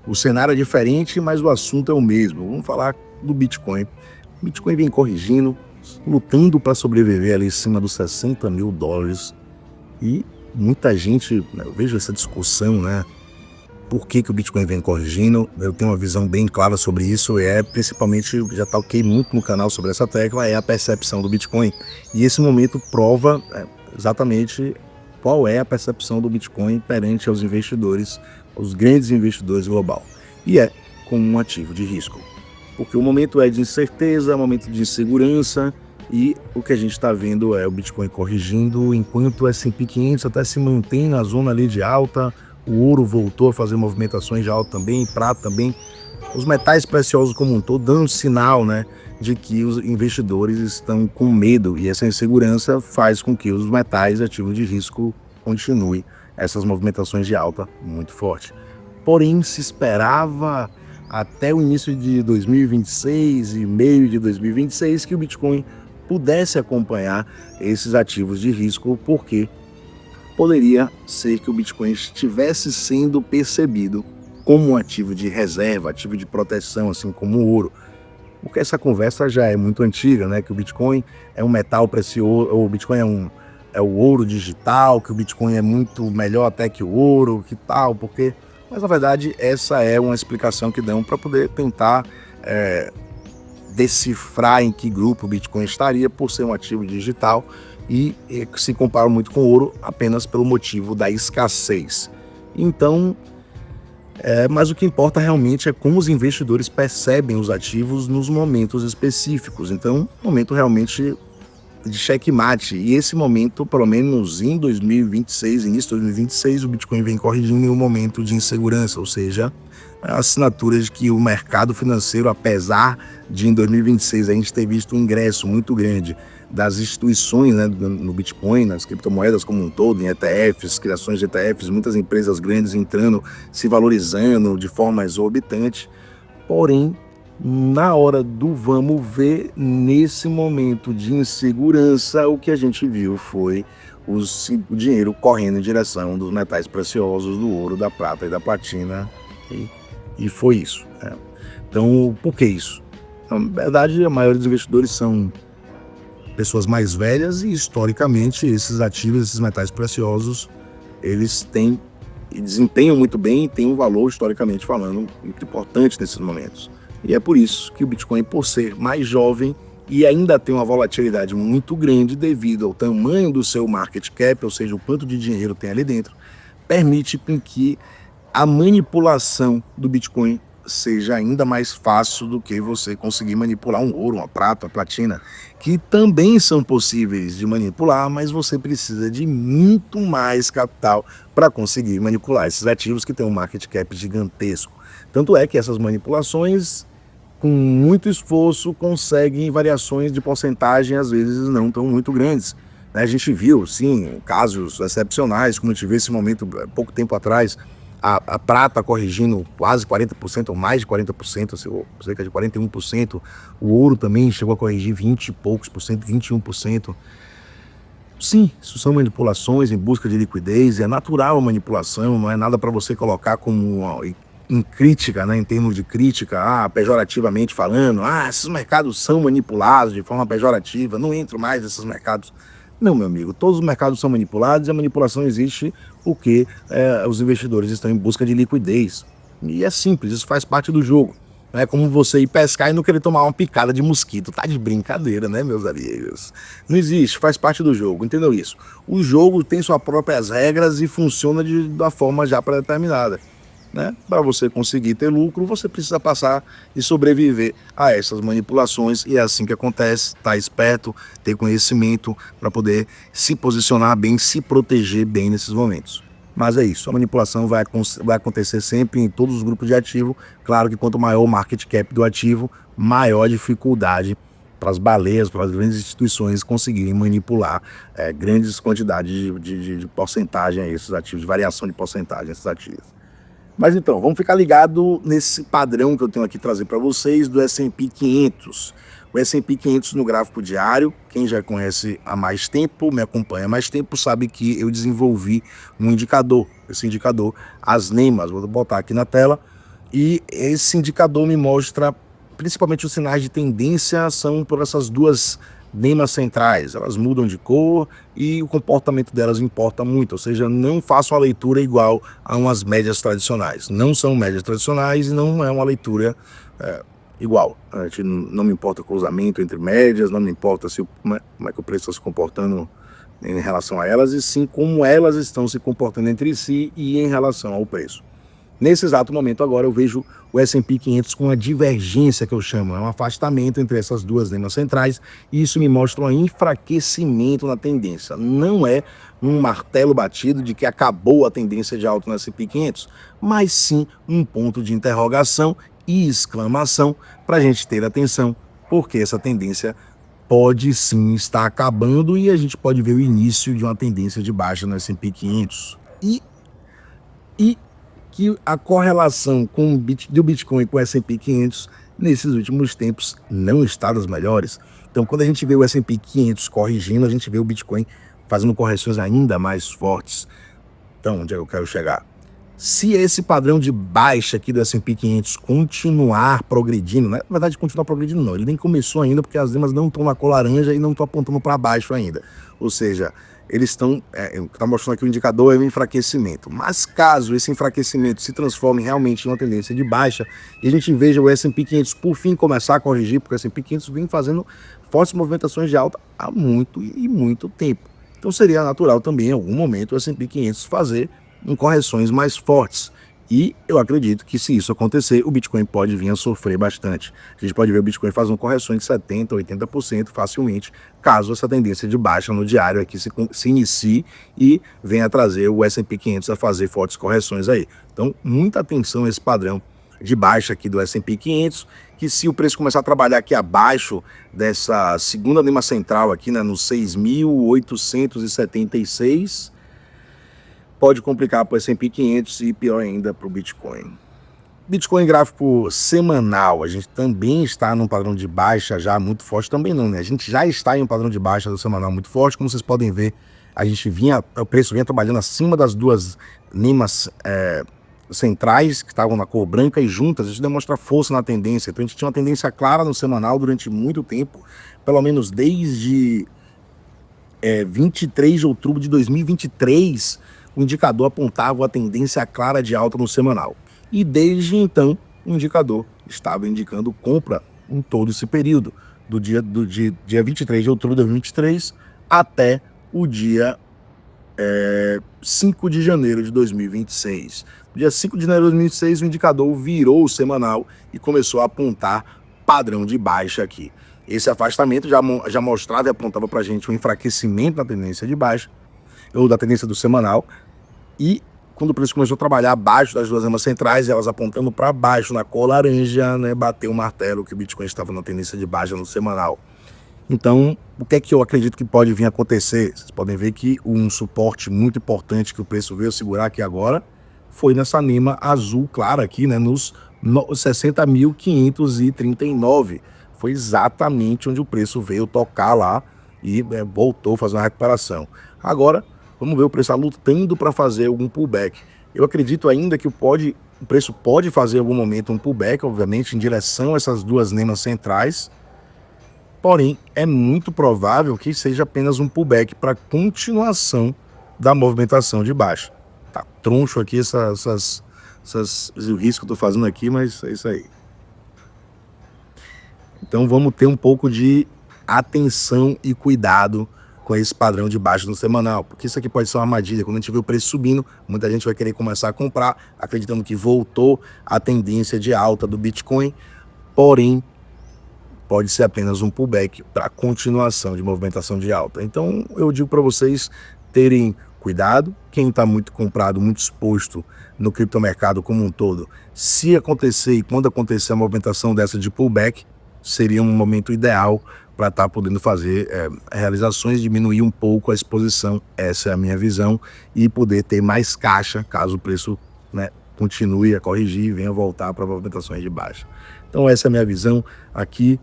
O cenário é diferente, mas o assunto é o mesmo. Vamos falar do Bitcoin. O Bitcoin vem corrigindo, lutando para sobreviver ali em cima dos $60.000. E muita gente, eu vejo essa discussão, né? Por que o Bitcoin vem corrigindo? Eu tenho uma visão bem clara sobre isso, principalmente, já toquei muito no canal sobre essa tecla, é a percepção do Bitcoin. E esse momento prova exatamente qual é a percepção do Bitcoin perante aos investidores, os grandes investidores global. E é como um ativo de risco. Porque o momento é de incerteza, o momento de insegurança, e o que a gente está vendo é o Bitcoin corrigindo, enquanto o S&P 500 até se mantém na zona ali de alta. O ouro voltou a fazer movimentações de alta também, prata também. Os metais preciosos como um todo dando sinal, né, de que os investidores estão com medo, e essa insegurança faz com que os metais ativos de risco continuem essas movimentações de alta muito forte. Porém, se esperava até o início de 2026 e meio de 2026 que o Bitcoin pudesse acompanhar esses ativos de risco, porque poderia ser que o Bitcoin estivesse sendo percebido como um ativo de reserva, ativo de proteção, assim como o ouro. Porque essa conversa já é muito antiga, né? Que o Bitcoin é um metal precioso, o Bitcoin é o ouro digital, que o Bitcoin é muito melhor até que o ouro, que tal, porque... Mas, na verdade, essa é uma explicação que dão para poder tentar decifrar em que grupo o Bitcoin estaria por ser um ativo digital, e se compara muito com o ouro apenas pelo motivo da escassez. Então, mas o que importa realmente é como os investidores percebem os ativos nos momentos específicos. Então, momento realmente de checkmate. E esse momento, pelo menos em 2026, início de 2026, o Bitcoin vem corrigindo em um momento de insegurança, ou seja, assinaturas de que o mercado financeiro, apesar de em 2026 a gente ter visto um ingresso muito grande das instituições, né, no Bitcoin, nas criptomoedas como um todo, em ETFs, criações de ETFs, muitas empresas grandes entrando, se valorizando de forma exorbitante, porém, na hora do vamos ver, nesse momento de insegurança, o que a gente viu foi o dinheiro correndo em direção dos metais preciosos, do ouro, da prata e da platina, e foi isso. Então, por que isso? Na verdade, a maioria dos investidores são pessoas mais velhas e, historicamente, esses ativos, esses metais preciosos, eles têm e desempenham muito bem e têm um valor, historicamente falando, muito importante nesses momentos. E é por isso que o Bitcoin, por ser mais jovem e ainda tem uma volatilidade muito grande devido ao tamanho do seu market cap, ou seja, o quanto de dinheiro tem ali dentro, permite com que a manipulação do Bitcoin seja ainda mais fácil do que você conseguir manipular um ouro, uma prata, uma platina, que também são possíveis de manipular, mas você precisa de muito mais capital para conseguir manipular esses ativos que têm um market cap gigantesco. Tanto é que essas manipulações, com muito esforço, conseguem variações de porcentagem, às vezes não tão muito grandes. A gente viu, sim, casos excepcionais, como a gente viu esse momento pouco tempo atrás, a prata corrigindo quase 40% ou mais de 40%, cerca de 41%. O ouro também chegou a corrigir 20 e poucos por cento, 21%. Sim, isso são manipulações em busca de liquidez, é natural a manipulação, não é nada para você colocar como em crítica, né, em termos de crítica, pejorativamente falando, esses mercados são manipulados de forma pejorativa, não entro mais nesses mercados. Não, meu amigo, todos os mercados são manipulados e a manipulação existe porque os investidores estão em busca de liquidez. E é simples, isso faz parte do jogo. Não é como você ir pescar e não querer tomar uma picada de mosquito. Tá de brincadeira, né, meus amigos? Não existe, faz parte do jogo, entendeu isso? O jogo tem suas próprias regras e funciona da forma já pré-determinada. Né? Para você conseguir ter lucro, você precisa passar e sobreviver a essas manipulações, e é assim que acontece. Estar esperto, ter conhecimento para poder se posicionar bem, se proteger bem nesses momentos. Mas é isso, a manipulação vai acontecer sempre em todos os grupos de ativo. Claro que quanto maior o market cap do ativo, maior a dificuldade para as baleias, para as grandes instituições conseguirem manipular grandes quantidades de porcentagem a esses ativos, de variação de porcentagem a esses ativos. Mas então, vamos ficar ligado nesse padrão que eu tenho aqui trazer para vocês do S&P 500. O S&P 500 no gráfico diário, quem já conhece há mais tempo, me acompanha há mais tempo, sabe que eu desenvolvi um indicador. Esse indicador, as NEMAs, vou botar aqui na tela, E esse indicador me mostra, principalmente os sinais de tendência são por essas duas nemas centrais, elas mudam de cor e o comportamento delas importa muito, ou seja, não faço uma leitura igual a umas médias tradicionais. Não são médias tradicionais e não é uma leitura igual. A gente não me importa o cruzamento entre médias, não me importa como é que o preço está se comportando em relação a elas, e sim como elas estão se comportando entre si e em relação ao preço. Nesse exato momento agora eu vejo o S&P 500 com uma divergência que eu chamo, é um afastamento entre essas duas nemas centrais, e isso me mostra um enfraquecimento na tendência. Não é um martelo batido de que acabou a tendência de alta no S&P 500, mas sim um ponto de interrogação e exclamação para a gente ter atenção, porque essa tendência pode sim estar acabando e a gente pode ver o início de uma tendência de baixa no S&P 500. E que a correlação do Bitcoin com o S&P 500 nesses últimos tempos não está das melhores. Então, quando a gente vê o S&P 500 corrigindo, a gente vê o Bitcoin fazendo correções ainda mais fortes. Então, onde é que eu quero chegar? Se esse padrão de baixa aqui do S&P 500 continuar progredindo, né? Na verdade, continuar progredindo não, ele nem começou ainda porque as lemas não estão na cor laranja e não estão apontando para baixo ainda. Ou seja, eles estão, está mostrando aqui o indicador é um enfraquecimento. Mas caso esse enfraquecimento se transforme realmente em uma tendência de baixa e a gente veja o S&P 500 por fim começar a corrigir, porque o S&P 500 vem fazendo fortes movimentações de alta há muito e muito tempo. Então seria natural também em algum momento o S&P 500 fazer em correções mais fortes. E eu acredito que se isso acontecer, o Bitcoin pode vir a sofrer bastante. A gente pode ver o Bitcoin fazendo correções de 70%, 80% facilmente, caso essa tendência de baixa no diário aqui se inicie e venha trazer o S&P 500 a fazer fortes correções aí. Então, muita atenção a esse padrão de baixa aqui do S&P 500, que se o preço começar a trabalhar aqui abaixo dessa segunda lima central aqui, né, no 6.876, pode complicar para o S&P 500 e pior ainda para o Bitcoin. Bitcoin gráfico semanal, a gente também está num padrão de baixa já muito forte, também não, né? A gente já está em um padrão de baixa do semanal muito forte, como vocês podem ver, o preço vinha trabalhando acima das duas limas centrais, que estavam na cor branca e juntas, isso demonstra força na tendência. Então a gente tinha uma tendência clara no semanal durante muito tempo, pelo menos desde 23 de outubro de 2023, o indicador apontava a tendência clara de alta no semanal. E desde então, o indicador estava indicando compra em todo esse período, do dia 23 de outubro de 2023 até o dia 5 de janeiro de 2026. No dia 5 de janeiro de 2026, o indicador virou o semanal e começou a apontar padrão de baixa aqui. Esse afastamento já mostrava e apontava para a gente um enfraquecimento na tendência de baixa, ou da tendência do semanal, e quando o preço começou a trabalhar abaixo das duas lemas centrais, elas apontando para baixo na cor laranja, né, bateu o martelo que o Bitcoin estava na tendência de baixa no semanal. Então, o que é que eu acredito que pode vir a acontecer? Vocês podem ver que um suporte muito importante que o preço veio segurar aqui agora foi nessa lima azul clara aqui, né, nos 60.539. Foi exatamente onde o preço veio tocar lá e voltou a fazer uma recuperação. Agora, vamos ver o preço lutando para fazer algum pullback. Eu acredito ainda que o preço pode fazer em algum momento um pullback, obviamente, em direção a essas duas lemas centrais. Porém, é muito provável que seja apenas um pullback para continuação da movimentação de baixa. Tá troncho aqui o risco que eu tô fazendo aqui, mas é isso aí. Então vamos ter um pouco de atenção e cuidado com esse padrão de baixa no semanal, porque isso aqui pode ser uma armadilha. Quando a gente vê o preço subindo, muita gente vai querer começar a comprar, acreditando que voltou a tendência de alta do Bitcoin, porém, pode ser apenas um pullback para continuação de movimentação de alta. Então, eu digo para vocês terem cuidado, quem está muito comprado, muito exposto no criptomercado como um todo, se acontecer e quando acontecer a movimentação dessa de pullback, seria um momento ideal para estar podendo fazer realizações, diminuir um pouco a exposição, essa é a minha visão, e poder ter mais caixa caso o preço, né, continue a corrigir e venha voltar para movimentações de baixa. Então essa é a minha visão aqui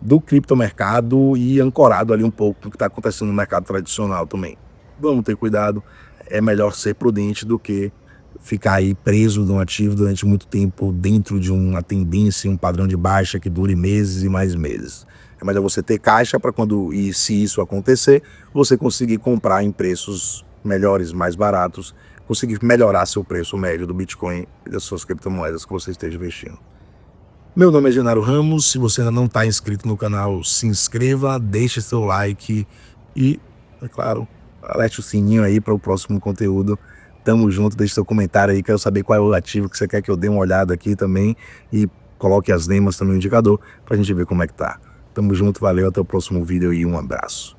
do criptomercado e ancorado ali um pouco no que está acontecendo no mercado tradicional também. Vamos ter cuidado, é melhor ser prudente do que ficar aí preso no ativo durante muito tempo dentro de uma tendência, um padrão de baixa que dure meses e mais meses. Mas é você ter caixa para quando, e se isso acontecer, você conseguir comprar em preços melhores, mais baratos, conseguir melhorar seu preço médio do Bitcoin e das suas criptomoedas que você esteja investindo. Meu nome é Genaro Ramos. Se você ainda não está inscrito no canal, se inscreva, deixe seu like e, é claro, alerte o sininho aí para o próximo conteúdo. Tamo junto, deixe seu comentário aí, quero saber qual é o ativo que você quer que eu dê uma olhada aqui também e coloque as lemas também no indicador para a gente ver como é que tá. Tamo junto, valeu, até o próximo vídeo e um abraço.